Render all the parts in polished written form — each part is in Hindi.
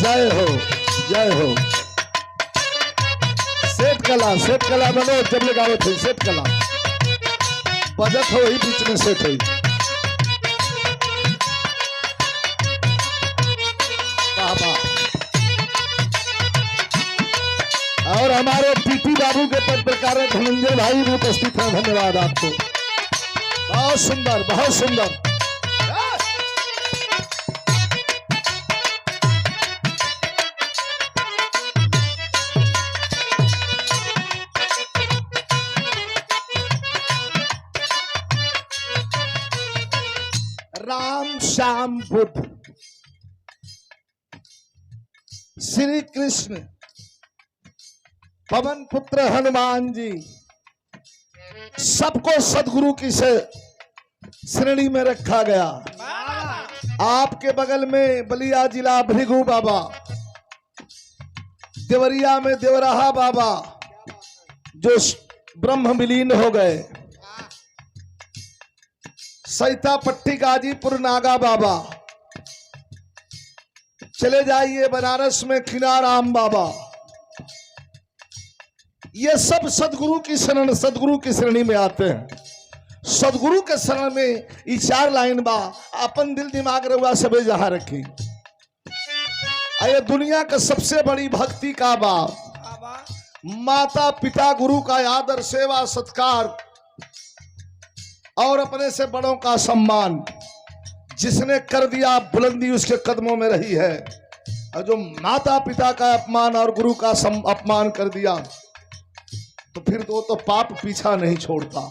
जय हो जय हो। सेठ कला बनो जब लगाओ थे सेठ कला बजट हो ही बीच में सेठ हो। और हमारे पीटी बाबू के पत्रकार धनंजय भाई भी उपस्थित हैं। धन्यवाद आपको। बहुत सुंदर बहुत सुंदर। राम श्याम बुद्ध श्री कृष्ण पवन पुत्र हनुमान जी सबको सदगुरु की श्रेणी में रखा गया। आपके बगल में बलिया जिला भृगु बाबा, देवरिया में देवराहा बाबा जो ब्रह्म विलीन हो गए, सैतापट्टी गाजीपुर नागा बाबा, चले जाइए बनारस में खिनाराम बाबा। ये सब सदगुरु की शरण, सदगुरु की श्रेणी में आते हैं। सदगुरु के शरण में ये 4 लाइन बा, अपन दिल दिमाग रहुआ सबे जहां रखी। ये दुनिया का सबसे बड़ी भक्ति का बा, माता पिता गुरु का आदर सेवा सत्कार और अपने से बड़ों का सम्मान। जिसने कर दिया बुलंदी उसके कदमों में रही है, और जो माता पिता का अपमान और गुरु का अपमान कर दिया तो फिर तो पाप पीछा नहीं छोड़ता।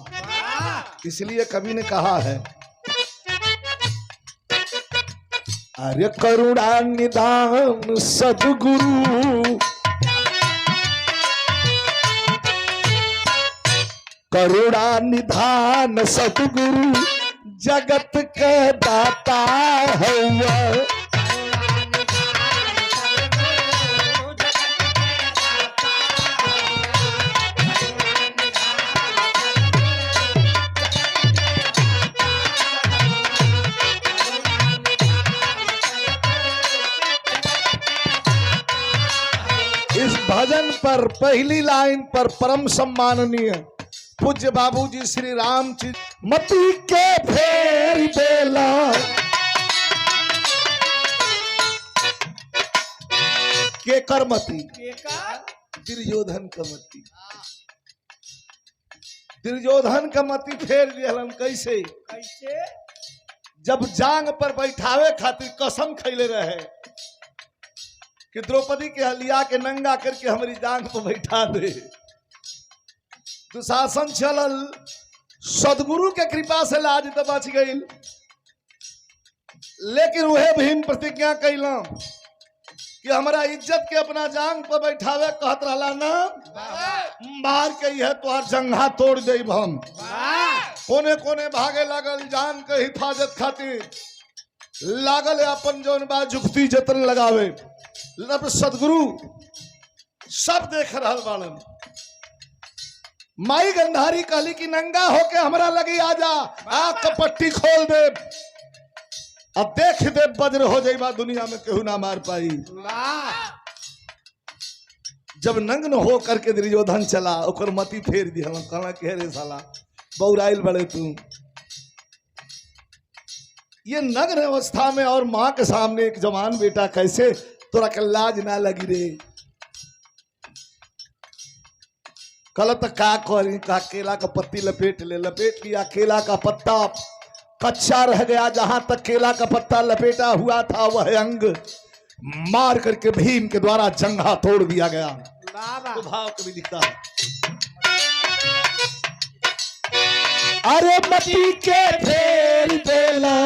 इसलिए कवि ने कहा है, अरे करुणा निदान सद्गुरु, करुणा निधान सतगुरु जगत के दाता हुआ। इस भजन पर पहली लाइन पर परम सम्माननीय पूज्य बाबूजी श्री राम जी मती के फेर देला, के कर मती दुर्योधन का मती, दुर्योधन का मती फेर दिहलन। कैसे कैसे? जब जांग पर बैठावे खातिर कसम खैले रहे कि द्रौपदी के लिया के नंगा करके हमारी जांग पर बैठा दे। दुशासन चलल, सदगुरु के कृपा से लाज तो बच गई, लेकिन वह भीम प्रतिज्ञा कैला कि हमारा इज्जत के अपना जांग पर बैठावे कहत रहला ना, मार के यह तोहर जंघा तोड़ दे। हम कोने कोने भागे लागल, जान के हिफाजत खातिर लागल अपन जौन बा जुक्ति जतन लगावे। लब सदगुरु सब देख रहल बालन। माई गंधारी कहली कि नंगा होके हमरा लगी आजा, आँख का पट्टी खोल दे, अब देख दे वज्र हो जाइबा, दुनिया में केहू ना मार पाई। जब नग्न हो करके दुर्योधन चला, ओकर मती फेर दी। हम कहना कह रे साला बौराइल बड़े तू। ये नग्न अवस्था में और माँ के सामने एक जवान बेटा, कैसे तोरा के लाज ना लगी रे? कल तक का करी, का केला का पत्ती लपेट ले, लपेट लिया। केला का पत्ता कच्चा रह गया, जहां तक केला का पत्ता लपेटा हुआ था वह अंग मार करके भीम के द्वारा जंघा तोड़ दिया गया। तो भाव कभी दिखता है, अरे मती के फेर देला,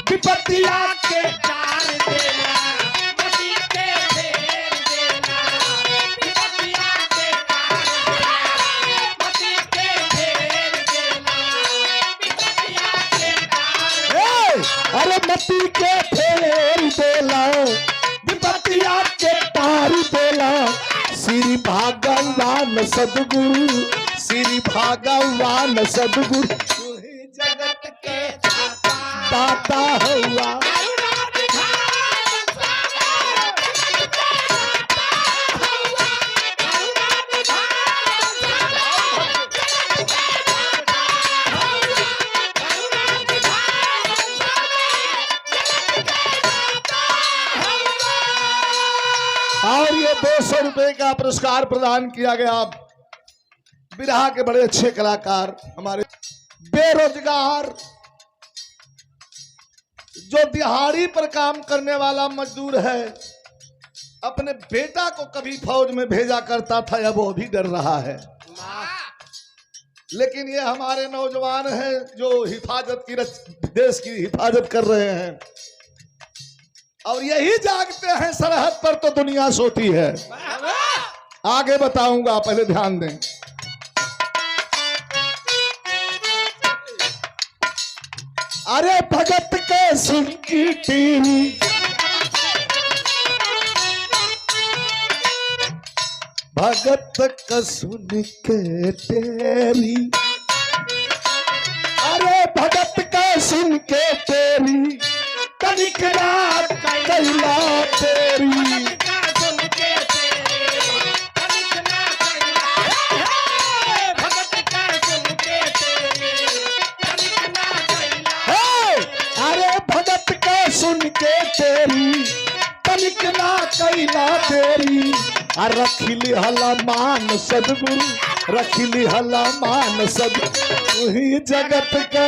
विपत्तिया के तार देला, मती के फेर देला, विपत्तिया के तार देला, मती के फेर देला, विपत्तिया के तार। अरे मती के फेर देला, विपत्तिया के तार देला। श्री भगवान सद्गुरु, श्री भगवान सद्गुरु जगत के दाता हुआ। जो 200 रुपए का पुरस्कार प्रदान किया गया बिरहा के बड़े अच्छे कलाकार हमारे बेरोजगार जो दिहाड़ी पर काम करने वाला मजदूर है, अपने बेटा को कभी फौज में भेजा करता था, अब वो भी डर रहा है। लेकिन ये हमारे नौजवान हैं जो हिफाजत की देश की हिफाजत कर रहे हैं, और यही जागते हैं सरहद पर तो दुनिया सोती है। आगे बताऊंगा, पहले ध्यान दें। अरे भगत के सुन की टीवी, भगत का सुन के तेरी, अरे भगत का सुन के तेरी तनिक रात कैला तेरी। सुन के तेरी तनिक ना कैला तेरी, रखिली हला मान सदगुरु, रखिली हला मान सदगुरु, तू ही जगत के